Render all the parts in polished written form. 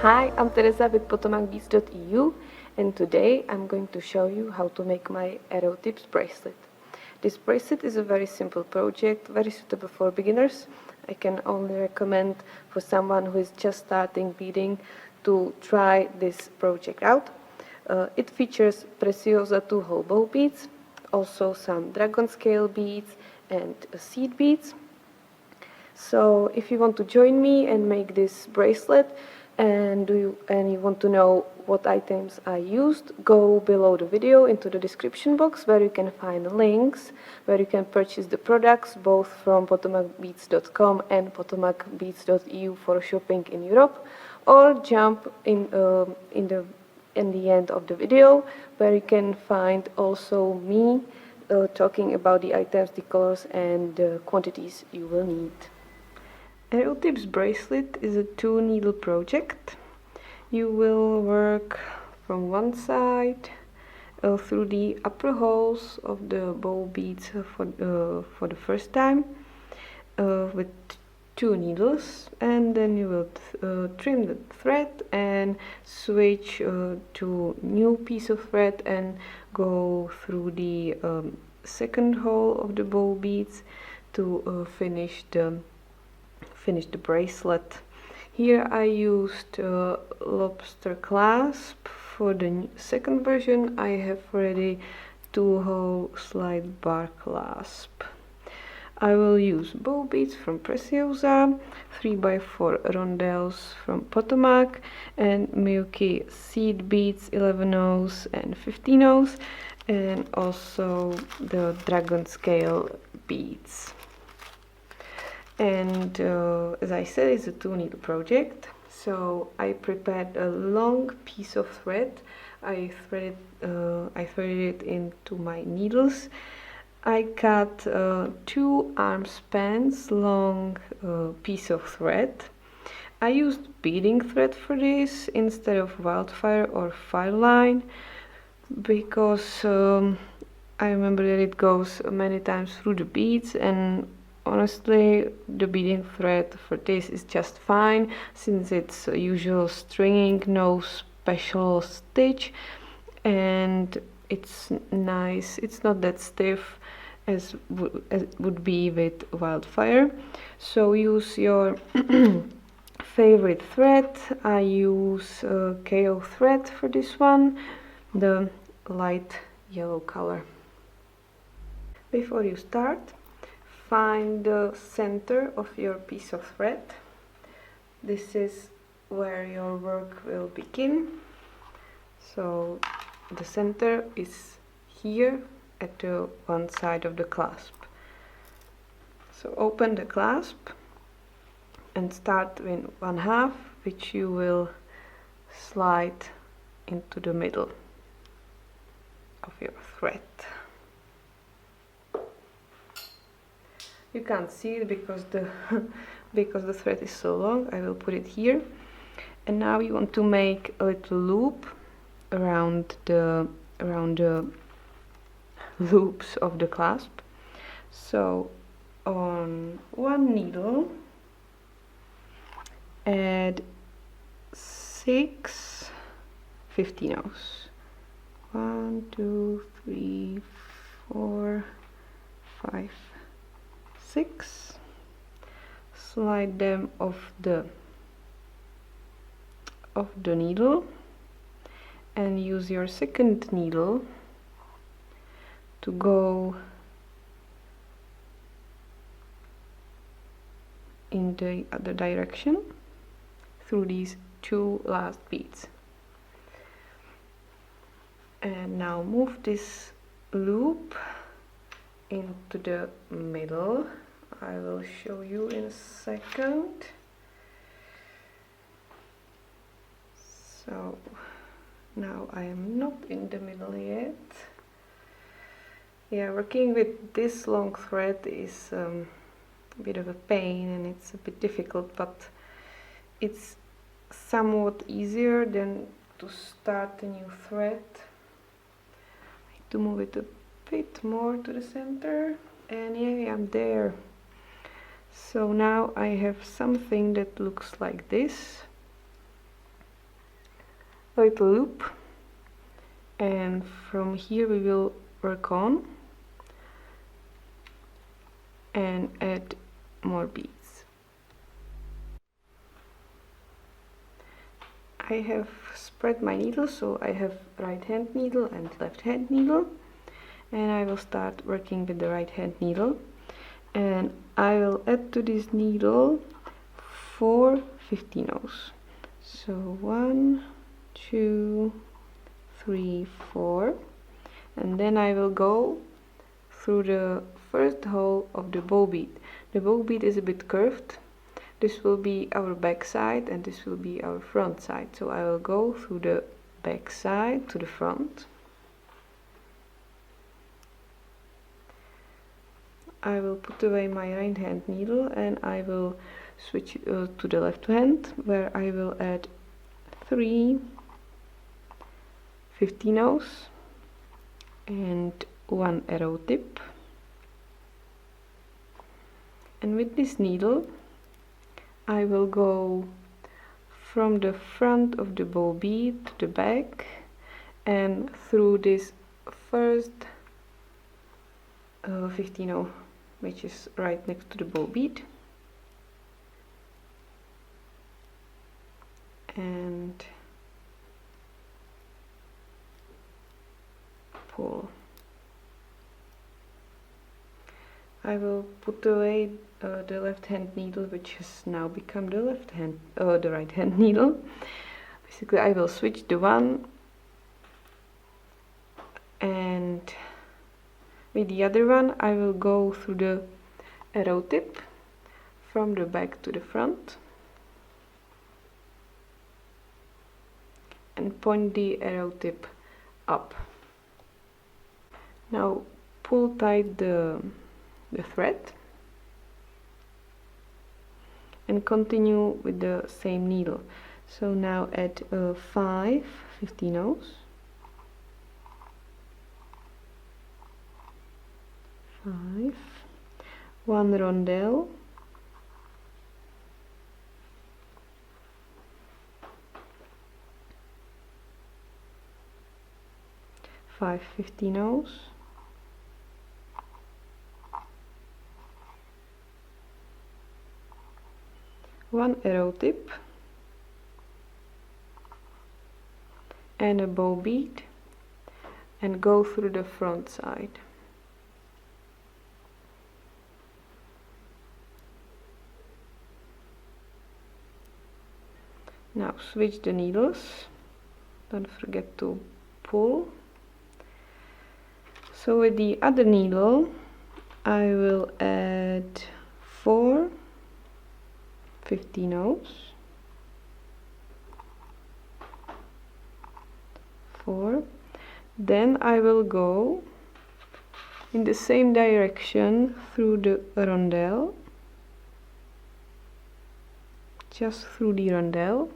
Hi, I'm Tereza with PotomacBeads.eu, and today I'm going to show you how to make my arrow tips bracelet. This bracelet is a very simple project, very suitable for beginners. I can only recommend for someone who is just starting beading to try this project out. It features Preciosa 2-hole bow beads, also some dragon scale beads and seed beads. So if you want to join me and make this bracelet and you want to know what items I used, go below the video into the description box where you can find links where you can purchase the products both from PotomacBeads.com and PotomacBeads.eu for shopping in Europe, or jump in the end of the video where you can find also me talking about the items, the colors and the quantities you will need. Arrow tips bracelet is a 2-needle project. You will work from one side through the upper holes of the bow beads for the first time with 2 needles, and then you will trim the thread and switch to new piece of thread and go through the second hole of the bow beads to finish the bracelet. Here I used lobster clasp. For the second version I have already 2-hole slide bar clasp. I will use bow beads from Preciosa, 3x4 rondelles from Potomac, and milky seed beads 11-ohs and 15-ohs, and also the dragon scale beads. And as I said, it's a 2-needle project, so I prepared a long piece of thread. I threaded it into my needles. I cut 2 arm spans long piece of thread. I used beading thread for this instead of wildfire or fireline because I remember that it goes many times through the beads, and honestly the beading thread for this is just fine since it's usual stringing, no special stitch, and it's nice. It's not that stiff as would be with wildfire. So use your favorite thread. I use KO thread for this one, the light yellow color. Before you start, find the center of your piece of thread. This is where your work will begin. So the center is here at the one side of the clasp. So open the clasp and start with 1/2, which you will slide into the middle of your thread. You can't see it because the thread is so long. I will put it here. And now you want to make a little loop around the loops of the clasp. So on one needle add 6 15-ohs. 1, 2, 3, 4, 5, 6. Slide them off the needle and use your second needle to go in the other direction through these 2 last beads. And now move this loop into the middle. I will show you in a second. So now I am not in the middle yet. Yeah, working with this long thread is a bit of a pain and it's a bit difficult, but it's somewhat easier than to start a new thread. I need to move it a bit more to the center, and yeah, I'm there. So now I have something that looks like this. little loop, and from here we will work on and add more beads. I have spread my needle, so I have right hand needle and left hand needle, and I will start working with the right hand needle, and I will add to this needle 4 15-ohs. So 1, 2, 3, 4, and then I will go through the first hole of the bow bead. The bow bead is a bit curved. This will be our back side and this will be our front side. So I will go through the back side to the front. I will put away my right hand needle and I will switch to the left hand, where I will add 3 15-ohs and 1 arrow tip. And with this needle I will go from the front of the bow bead to the back and through this first 15-oh, which is right next to the bow bead, and pull. I will put away the left hand needle, which has now become the right hand needle. Basically I will switch the one, and with the other one I will go through the arrow tip from the back to the front and point the arrow tip up. Now pull tight the thread and continue with the same needle. So now add 5 15-ohs, 5, 1 rondelle, 5 15-ohs, 1 arrow tip and a bow bead, and go through the front side. Now switch the needles, don't forget to pull. So with the other needle I will add 4 15-ohs, 4, then I will go in the same direction through the rondelle, just through the rondelle,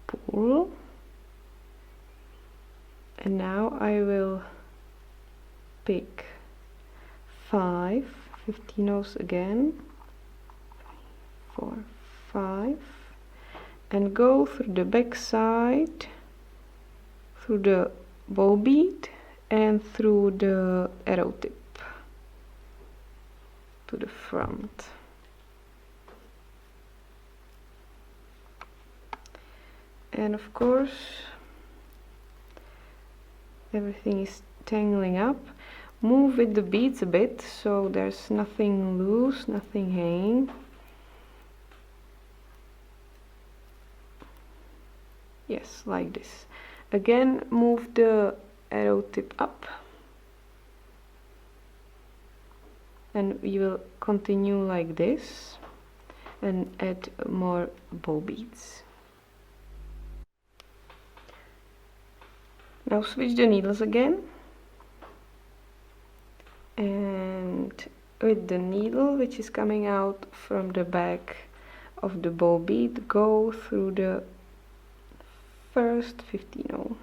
pull, and now I will pick 5 15-ohs again, 4, 5, and go through the back side, through the bow bead and through the arrow tip to the front. And of course everything is tangling up. Move with the beads a bit so there's nothing loose, nothing hanging. Yes, like this. Again, move the arrow tip up and we will continue like this and add more bow beads. Now switch the needles again, and with the needle which is coming out from the back of the bow bead, go through the first 15-oh.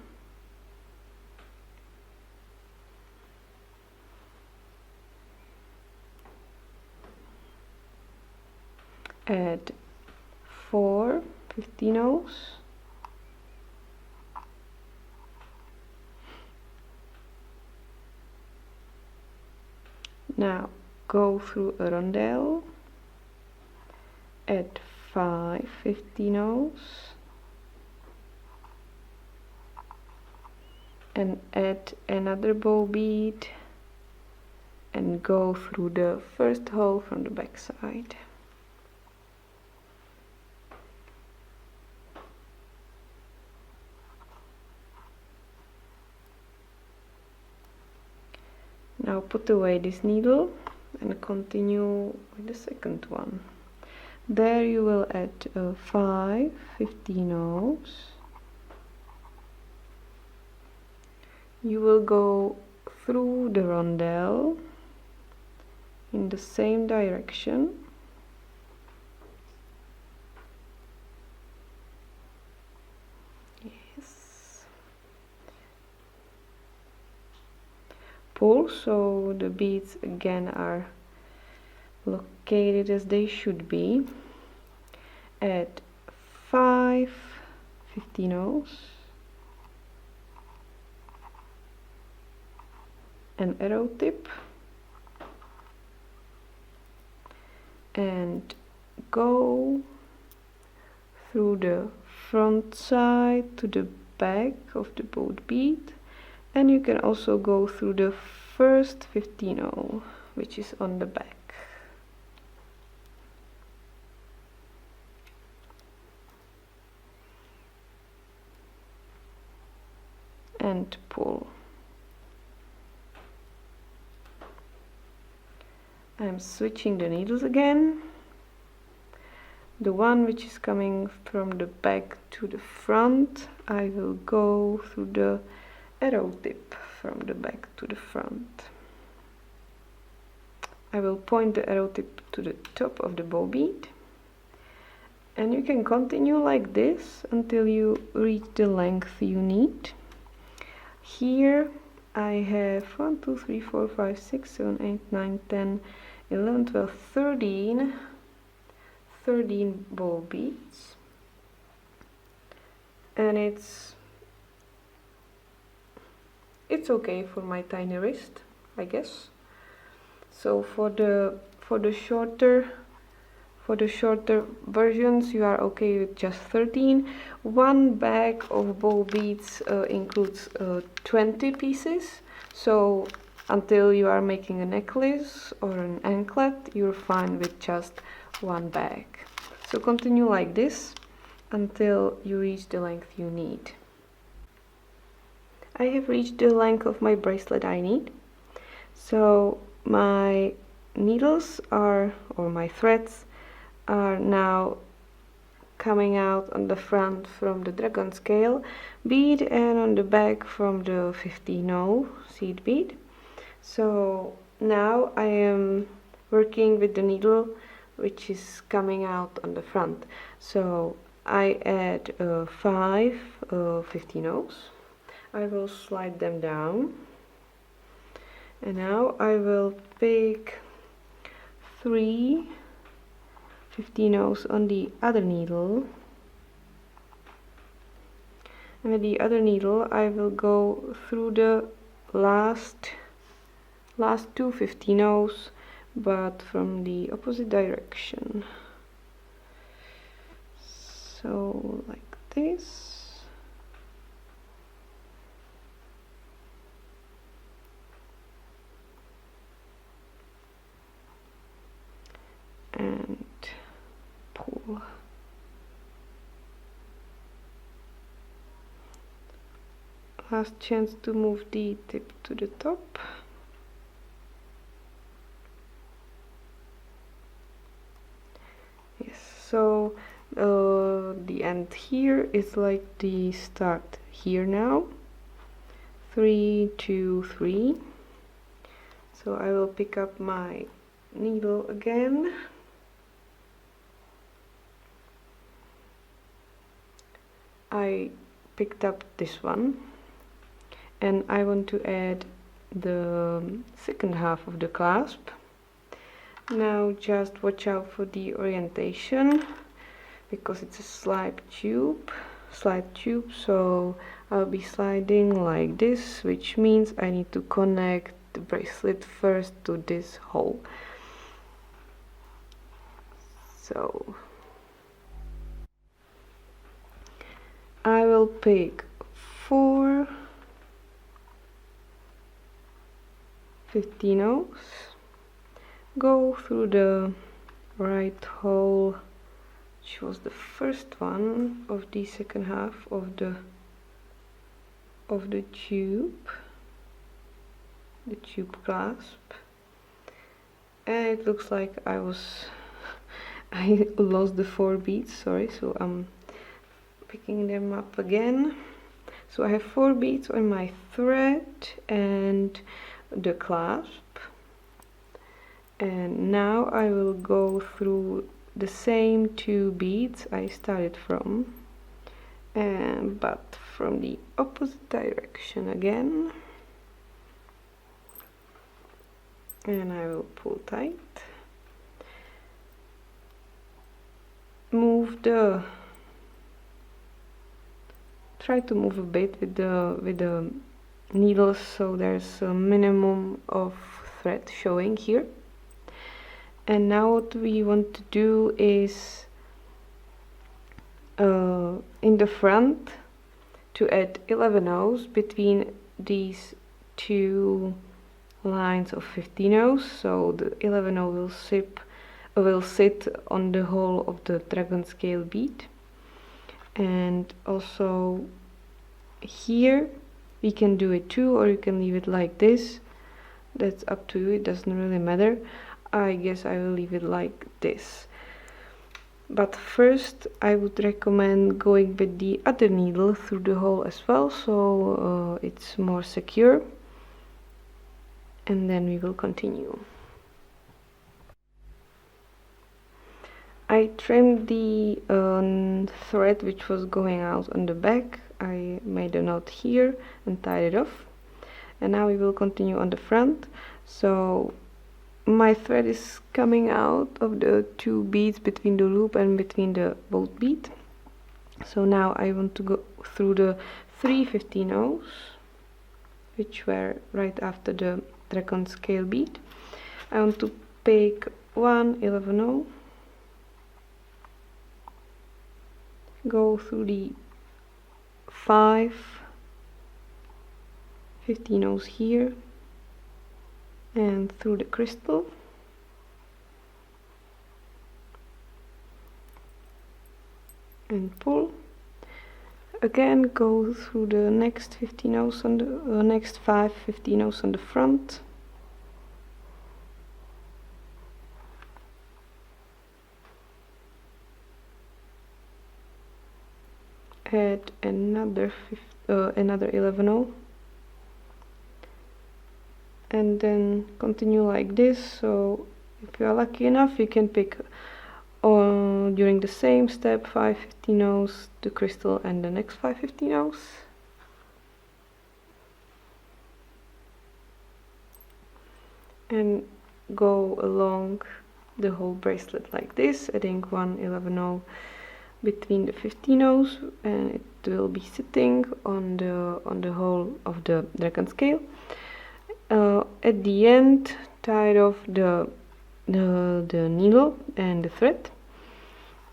add 4 15-ohs, now go through a rondelle, add 5 15-ohs, and add another bow bead and go through the first hole from the back side. Now put away this needle and continue with the second one. There you will add 5 15-ohs. You will go through the rondelle in the same direction. Yes. Pull so the beads again are located as they should be. Add 5 15-ohs. An arrow tip and go through the front side to the back of the boat bead, and you can also go through the first 15-oh which is on the back. And pull. I'm switching the needles again. The one which is coming from the back to the front, I will go through the arrow tip from the back to the front. I will point the arrow tip to the top of the bow bead, and you can continue like this until you reach the length you need. Here I have 1, 2, 3, 4, 5, 6, 7, 8, 9, 10, 11, 12, 13 bow beads, and it's okay for my tiny wrist, I guess. So for the shorter versions you are okay with just 13. One bag of bow beads includes 20 pieces, so until you are making a necklace or an anklet you're fine with just one bag. So continue like this until you reach the length you need. I have reached the length of my bracelet I need, so my needles or my threads are now coming out on the front from the dragon scale bead and on the back from the 15-oh seed bead. So now I am working with the needle which is coming out on the front. So I add 5 15-ohs. I will slide them down, and now I will pick 3 15-ohs on the other needle, and with the other needle I will go through the last 2 15-ohs but from the opposite direction, so like this. And pull. Last chance to move the tip to the top. Yes, so the end here is like the start here now. 3, 2, 3. So I will pick up my needle again. I picked up this one, and I want to add the second half of the clasp. Now just watch out for the orientation, because it's a slide tube, so I'll be sliding like this, which means I need to connect the bracelet first to this hole. So I will pick 4 15-0s, go through the right hole, which was the first one of the second half of the tube, the tube clasp, and it looks like I lost the 4 beads, sorry, so I'm picking them up again. So I have 4 beads on my thread and the clasp, and now I will go through the same 2 beads I started from, but from the opposite direction again, and I will pull tight, try to move a bit with the needles so there's a minimum of thread showing here. And now what we want to do is in the front to add 11-0s between these 2 lines of 15-0s, so the 11-0 will sit on the hole of the dragon scale bead. And also here we can do it too, or you can leave it like this, that's up to you, it doesn't really matter. I guess I will leave it like this, but first I would recommend going with the other needle through the hole as well, so it's more secure, and then we will continue. I trimmed the thread which was going out on the back. I made a knot here and tied it off, and now we will continue on the front. So my thread is coming out of the 2 beads between the loop and between the both bead. So now I want to go through the 3 15-0s, which were right after the dragon scale bead. I want to pick 1 11-0, go through the 5 15-0s here and through the crystal, and pull. Again, go through the next 15-0s on the next 5 15-0s on the front, add another 11-0, and then continue like this. So if you are lucky enough, you can pick during the same step 5 15-0s, the crystal, and the next 5 15-0s. And go along the whole bracelet like this, adding 1 11-0 between the 15-0s, and it will be sitting on the hole of the dragon scale. At the end, tie off the needle and the thread,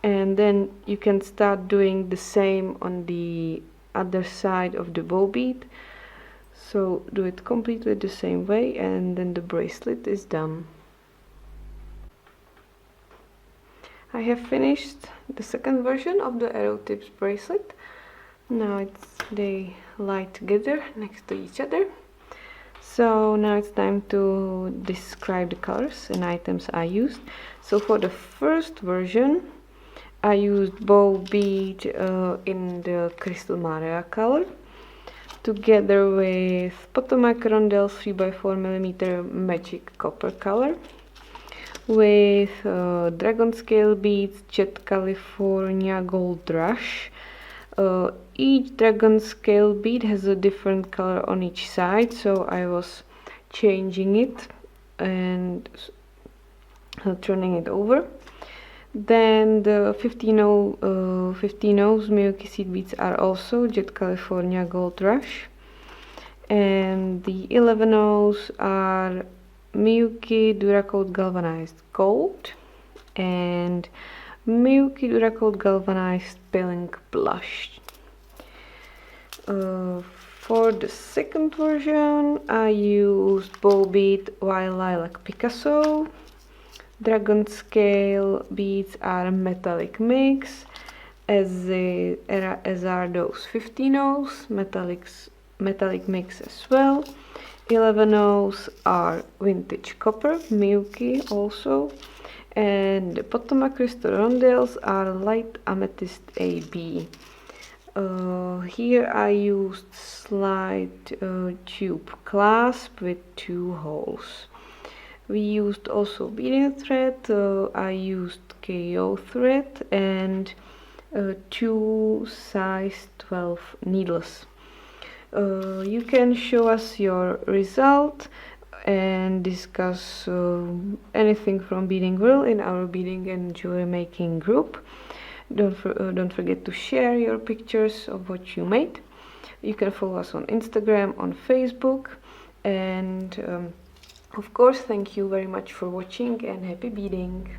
and then you can start doing the same on the other side of the bow bead. So do it completely the same way, and then the bracelet is done. I have finished the second version of the arrow tips bracelet. Now they lie together next to each other. So now it's time to describe the colors and items I used. So for the first version, I used bow bead in the Crystal Maria color, together with Potomac Rondelles 3x4mm magic copper color, with dragon scale beads Jet California Gold Rush. Each dragon scale bead has a different color on each side, so I was changing it, and turning it over. Then the 15 Milky Seed beads are also Jet California Gold Rush, and the 11 are Milky Duracoat Galvanized Gold and Milky Duracoat Galvanized Pink Blush. For the second version, I used Bow Bead Wild Lilac Picasso. Dragon Scale beads are a metallic mix, as are those 15 metallic mix as well. 11 are vintage copper, milky also, and the Potomac crystal rondelles are light amethyst AB. Here I used slide tube clasp with 2 holes. We used also beading thread. I used KO thread and 2 size 12 needles. You can show us your result and discuss anything from beading world in our beading and jewelry making group. Don't forget to share your pictures of what you made. You can follow us on Instagram, on Facebook, and of course, thank you very much for watching and happy beading!